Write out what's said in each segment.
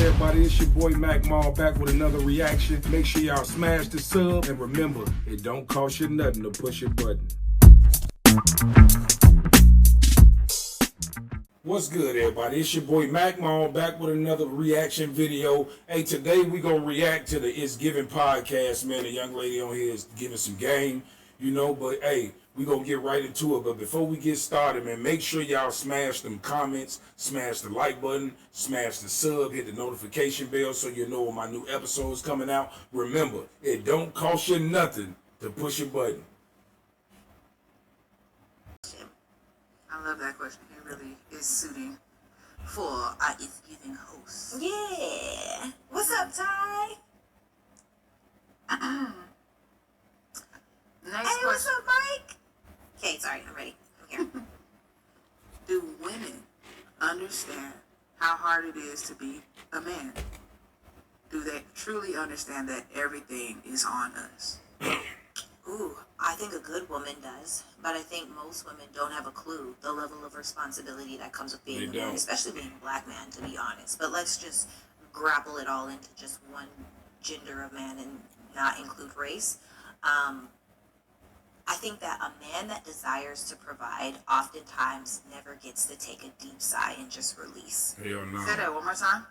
everybody? It's your boy Mac Mall back with another reaction. Make sure y'all smash the sub, and remember, it don't cost you nothing to push a button. What's good, everybody? It's your boy Mac Mall back with another reaction video. Hey, today we gonna react to the It's Giving podcast, man. The young lady on here is giving some game, but hey, we gonna get right into it. But before we get started, man, make sure y'all smash them comments, smash the like button, smash the sub, hit the notification bell so you know when my new episode's coming out. Remember, it don't cost you nothing to push a button. I love that question. It really is suiting for our It's Giving host. Yeah. What's up, Ty? Next Hey, question. what's up, Mike? Okay, sorry, I'm ready. I'm here. Do women understand how hard it is to be a man? Do they truly understand that everything is on us? Ooh, I think a good woman does, but I think most women don't have a clue the level of responsibility that comes with being a man, especially being a black man, to be honest. But let's just grapple it all into just one gender of man and not include race. I think that a man that desires to provide oftentimes never gets to take a deep sigh and just release. Hell no. Say that one more time.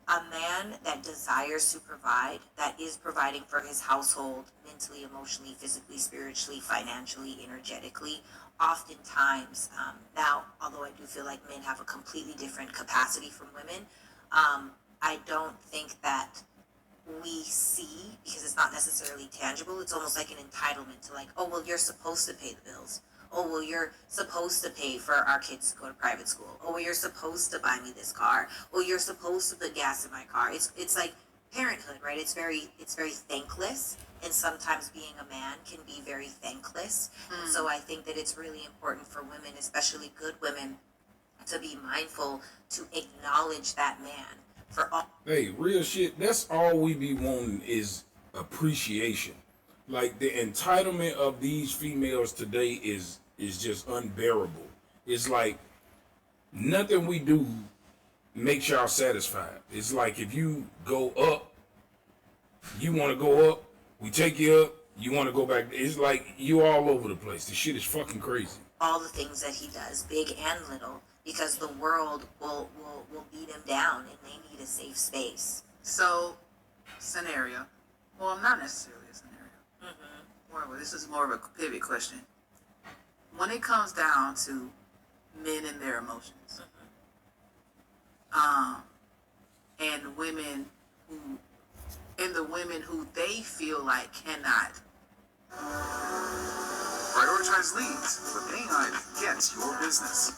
A man that desires to provide, that is providing for his household, mentally, emotionally, physically, spiritually, financially, energetically, oftentimes, now, although I do feel like men have a completely different capacity from women, I don't think that we see, because it's not necessarily tangible, it's almost like an entitlement to like, oh, well, you're supposed to pay the bills. Oh, well, you're supposed to pay for our kids to go to private school. Oh, well, you're supposed to buy me this car. Well, you're supposed to put gas in my car. It's like parenthood, right? It's very thankless, and sometimes being a man can be very thankless. And so I think that it's really important for women, especially good women, to be mindful to acknowledge that man for all. Hey, real shit, that's all we be wanting is appreciation. Like, the entitlement of these females today is just unbearable. It's like nothing we do makes y'all satisfied. It's like if you go up, you want to go up, we take you up, you want to go back. It's like you all over the place. The shit is fucking crazy. All the things that he does, big and little, because the world will beat him down and they need a safe space. So, scenario. Well, not necessarily a scenario. Well, this is more of a pivot question. When it comes down to men and their emotions, and the women who they feel like cannot prioritize leads for AI gets your business.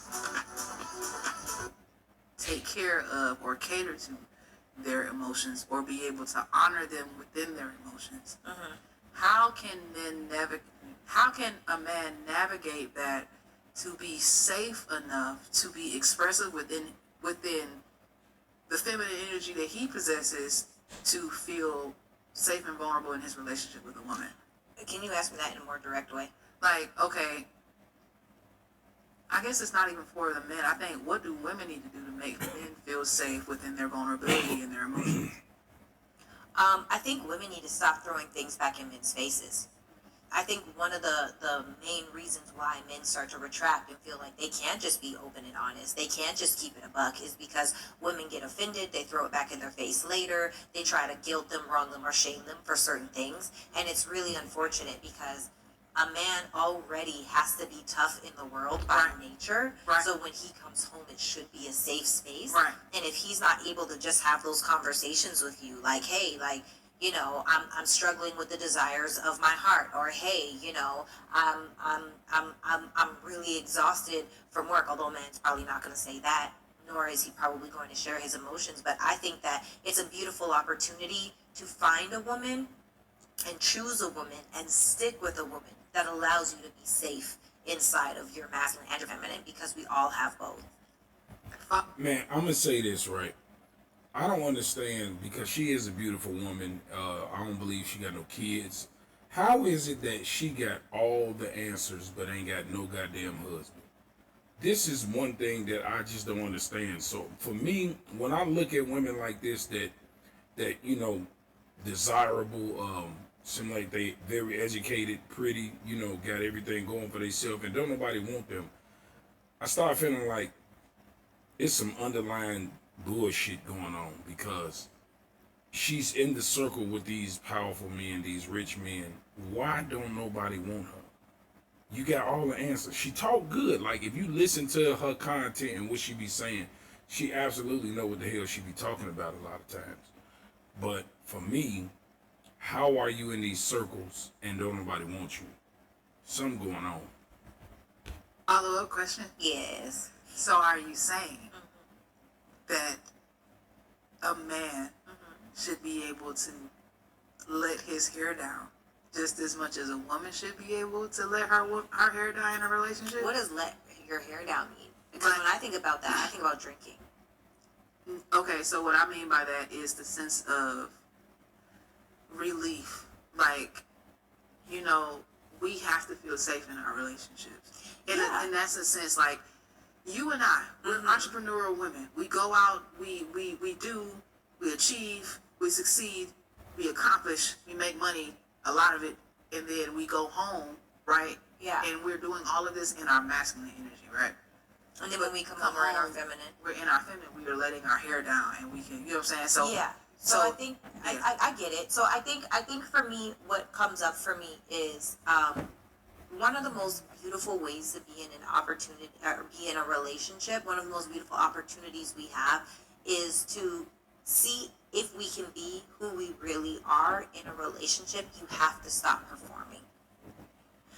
take care of or cater to their emotions or be able to honor them within their emotions. How can a man navigate that to be safe enough to be expressive within the feminine energy that he possesses to feel safe and vulnerable in his relationship with a woman? Can you ask me that in a more direct way? Like, okay, I guess it's not even for the men. I think, what do women need to do to make men feel safe within their vulnerability and their emotions? I think women need to stop throwing things back in men's faces. I think one of the main reasons why men start to retract and feel like they can't just be open and honest, they can't just keep it a buck, is because women get offended, they throw it back in their face later, they try to guilt them, wrong them, or shame them for certain things. And it's really unfortunate because a man already has to be tough in the world by nature. So when he comes home, it should be a safe space. And if he's not able to just have those conversations with you, like, hey, like, I'm struggling with the desires of my heart, or hey, I'm really exhausted from work. Although a man's probably not going to say that, nor is he probably going to share his emotions. But I think that it's a beautiful opportunity to find a woman and choose a woman and stick with a woman that allows you to be safe inside of your masculine and your feminine, because we all have both. Man, I'm gonna say this, right? I don't understand, because she is a beautiful woman. I don't believe she got no kids. How is it that she got all the answers but ain't got no goddamn husband? this is one thing that I just don't understand. So for me, when I look at women like this, that you know, desirable, seem like they very educated, pretty, you know, got everything going for themselves, and don't nobody want them. I start feeling like it's some underlying bullshit going on because she's in the circle with these powerful men, these rich men. Why don't nobody want her? You got all the answers. She talk good. Like if you listen to her content and what she be saying, she absolutely know what the hell she be talking about a lot of times. But for me, how are you in these circles and don't nobody want you? Something going on. Follow-up question. Yes. So are you saying that a man should be able to let his hair down just as much as a woman should be able to let her hair down in a relationship? What does let your hair down mean? Because when I think about that, I think about drinking. Okay, so what I mean by that is the sense of relief. Like, you know, we have to feel safe in our relationships. And that's a sense, like, you and I, we're entrepreneurial women. We go out, we achieve, we succeed, we accomplish, we make money, a lot of it, and then we go home, right? Yeah. And we're doing all of this in our masculine energy, right? And then when we come home, we're in our feminine. We're in our feminine. We are letting our hair down, and we can, you know what I'm saying? So yeah. So I think I get it. So I think for me, what comes up for me is one of the most beautiful ways to be in an opportunity or be in a relationship. One of the most beautiful opportunities we have is to see if we can be who we really are in a relationship. You have to stop performing.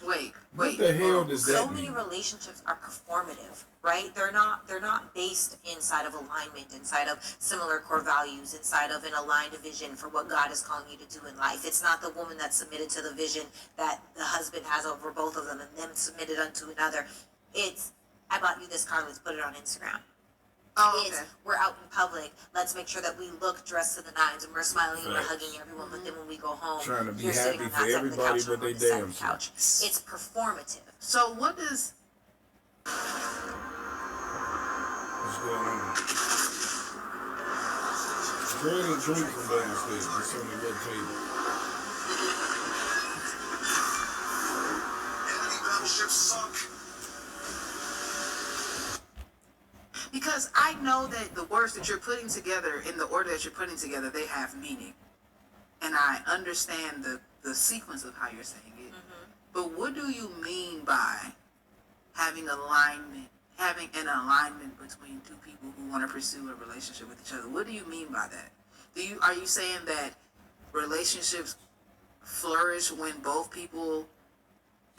Wait. What the hell does that So mean? many relationships are performative, right? They're not based inside of alignment, inside of similar core values, inside of an aligned vision for what God is calling you to do in life. It's not the woman that's submitted to the vision that the husband has over both of them and them submitted unto another. It's, I bought you this car, let's put it on Instagram. Oh, okay. It's, we're out in public, let's make sure that we look dressed to the nines and we're smiling and we're hugging everyone, but then when we go home, Trying to be you're sitting happy on for that side of the everybody couch, but and I'm they on this side damn of the couch. It's performative. So what does... What's going on? Grab a drink from downstairs. It's on the little table. Enemy battleships sunk. Because I know that the words that you're putting together, in the order that you're putting together, they have meaning. And I understand the sequence of how you're saying it. But what do you mean by having an alignment between two people who want to pursue a relationship with each other? What do you mean by that? Are you saying that relationships flourish when both people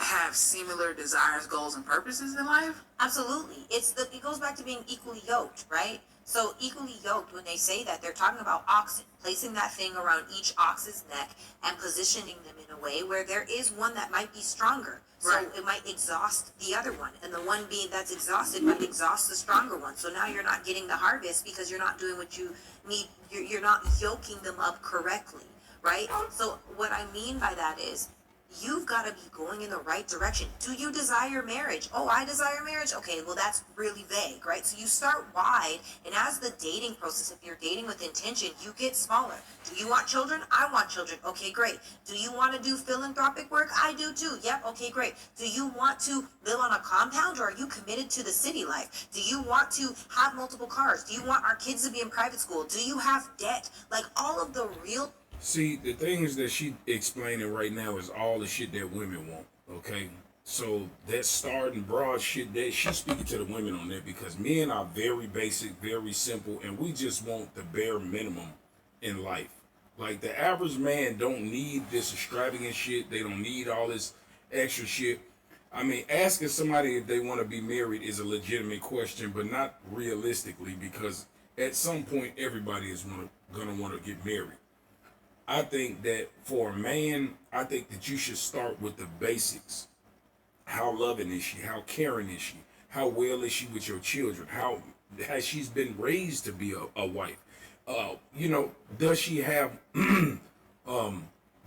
have similar desires, goals, and purposes in life? Absolutely. It goes back to being equally yoked, right? So equally yoked, when they say that, they're talking about oxen, placing that thing around each ox's neck and positioning them in a way where there is one that might be stronger. So Right. it might exhaust the other one, and the one that's exhausted might exhaust the stronger one. So now you're not getting the harvest because you're not doing what you need. You're not yoking them up correctly, right? So what I mean by that is, you've got to be going in the right direction. Do you desire marriage? Oh, I desire marriage? Okay, well, that's really vague, right? So you start wide, and as the dating process, if you're dating with intention, you get smaller. Do you want children? I want children. Okay, great. Do you want to do philanthropic work? I do too. Yep, okay, great. Do you want to live on a compound, or are you committed to the city life? Do you want to have multiple cars? Do you want our kids to be in private school? Do you have debt? Like, all of the real... See, the things that she explaining right now is all the shit that women want, okay? So that starting broad shit, that she's speaking to the women on that, because men are very basic, very simple, and we just want the bare minimum in life. Like, the average man don't need this extravagant shit. They don't need all this extra shit. I mean, asking somebody if they want to be married is a legitimate question, but not realistically, because at some point everybody is gonna want to get married. I think that for a man, I think that you should start with the basics. How loving is she? How caring is she? How well is she with your children? How has she been raised to be a wife? Does she have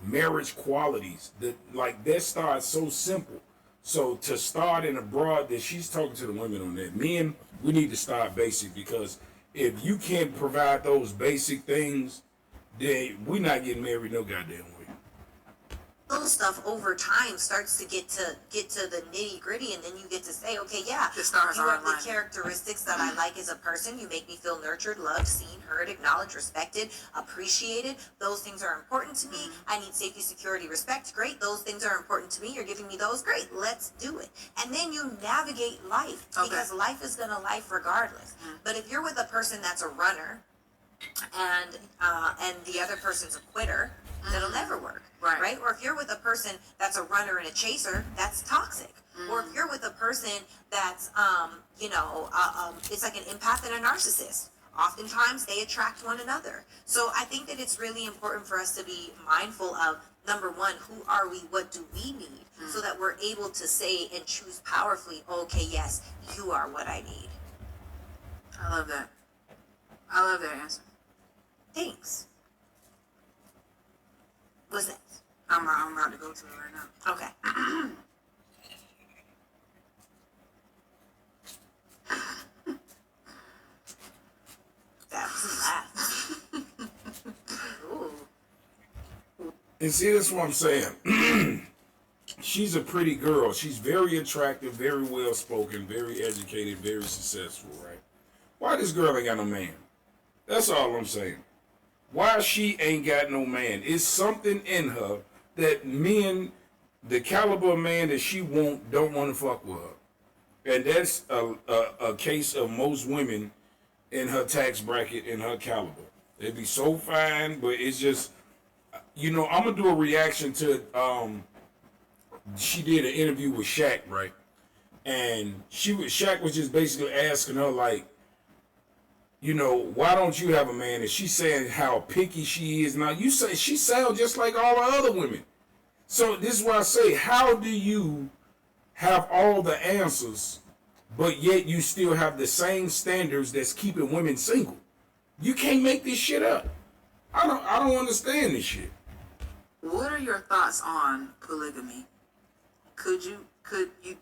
marriage qualities? That starts so simple. So to start in abroad, that she's talking to the women on that. Men, we need to start basic, because if you can't provide those basic things, then we're not getting married no goddamn way. Little stuff over time starts to get to the nitty gritty, and then you get to say, okay, yeah, The stars you are have the aligning. characteristics that I like as a person. You make me feel nurtured, loved, seen, heard, acknowledged, respected, appreciated. Those things are important to me. I need safety, security, respect. Great. Those things are important to me. You're giving me those. Great. Let's do it. And then you navigate life, because life is gonna life regardless. But if you're with a person that's a runner, and the other person's a quitter, that'll never work. Right? Or if you're with a person that's a runner and a chaser, that's toxic. Or if you're with a person that's, it's like an empath and a narcissist. Oftentimes they attract one another. So I think that it's really important for us to be mindful of, number one, who are we? What do we need? So that we're able to say and choose powerfully, okay, yes, you are what I need. I love that. I love that answer. Thanks. What's that? I'm about to go to it right now. Okay. That was a laugh. Ooh. And see, that's what I'm saying. She's a pretty girl. She's very attractive, very well spoken, very educated, very successful, right? Why this girl ain't got no man? That's all I'm saying. Why she ain't got no man? It's something in her that men, the caliber of man that she don't want to fuck with her. And that's a case of most women in her tax bracket, in her caliber. They'd be so fine, but it's just, I'm going to do a reaction to, she did an interview with Shaq, right? And Shaq was just basically asking her, like, why don't you have a man? And she's saying how picky she is. Now, you say she sounds just like all the other women. So this is why I say, how do you have all the answers, but yet you still have the same standards that's keeping women single? You can't make this shit up. I don't understand this shit. What are your thoughts on polygamy? Do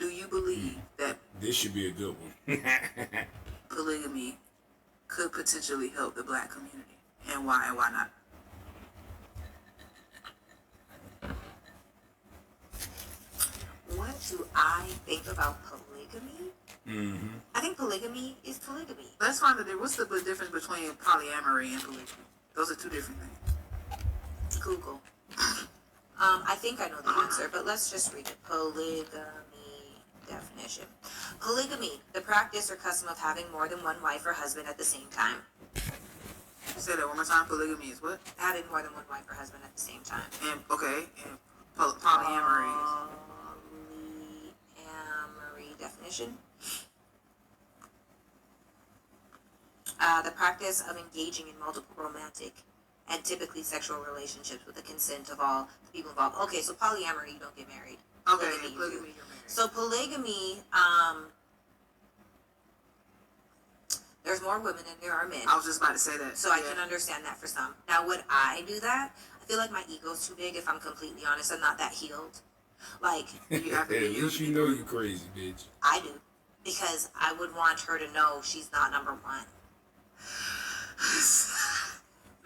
you believe that This should be a good one. polygamy could potentially help the black community? And why not? What do I think about polygamy? I think polygamy is polygamy. Let's find out what's the difference between polyamory and polygamy. Those are two different things. Google. I think I know the answer, but let's just read it. Polygamy definition. Polygamy, the practice or custom of having more than one wife or husband at the same time. Say that one more time. Polygamy is what? Having more than one wife or husband at the same time. And polyamory is Polyamory definition. The practice of engaging in multiple romantic and typically sexual relationships with the consent of all the people involved. Okay, so polyamory, you don't get married. okay. Polygamy, you do. Polygamy, you're married. So polygamy, there's more women than there are men. I was just about to say that. So I can understand that for some. Now, would I do that? I feel like my ego's too big, if I'm completely honest. I'm not that healed. Like, You have to At be least you know you crazy, bitch. I do. Because I would want her to know she's not number one.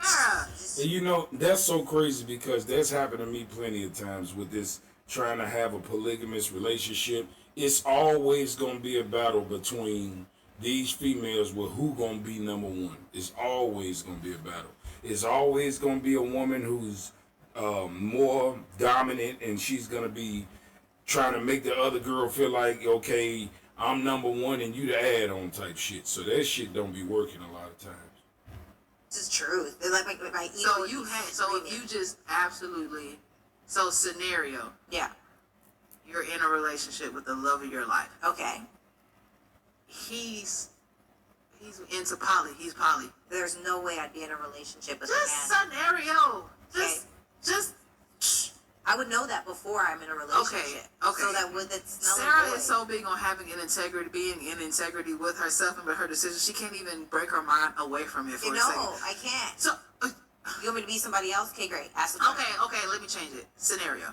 Sarah. And that's so crazy, because that's happened to me plenty of times with this trying to have a polygamous relationship. It's always going to be a battle between these females with who going to be number one. It's always going to be a battle. It's always going to be a woman who's more dominant, and she's going to be trying to make the other girl feel like, okay, I'm number one and you the add-on type shit. So that shit don't be working a lot of times. This is truth. It's like my ego. So if you just absolutely, scenario, Yeah. you're in a relationship with the love of your life. Okay. He's into poly. He's poly. There's no way I'd be in a relationship with Just a man. scenario. Okay. Just. I would know that before I'm in a relationship. Okay. So that's null Sarah and void. is so big on having being in integrity with herself and with her decisions. She can't even break her mind away from it for a second. I can't. So, You want me to be somebody else? Okay, great. Ask the question. okay, let me change it. Scenario.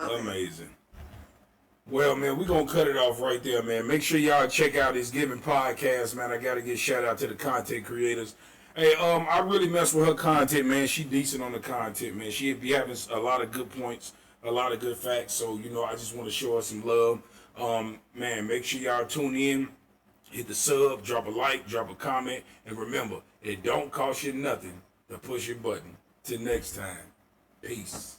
Okay. Amazing. Well, man, we're going to cut it off right there, man. Make sure y'all check out this Giving podcast, man. I got to give shout out to the content creators. Hey, I really mess with her content, man. She decent on the content, man. She be having a lot of good points, a lot of good facts. So, you know, I just want to show her some love. Man, make sure y'all tune in. Hit the sub, drop a like, drop a comment. And remember, it don't cost you nothing to push your button. Till next time, peace.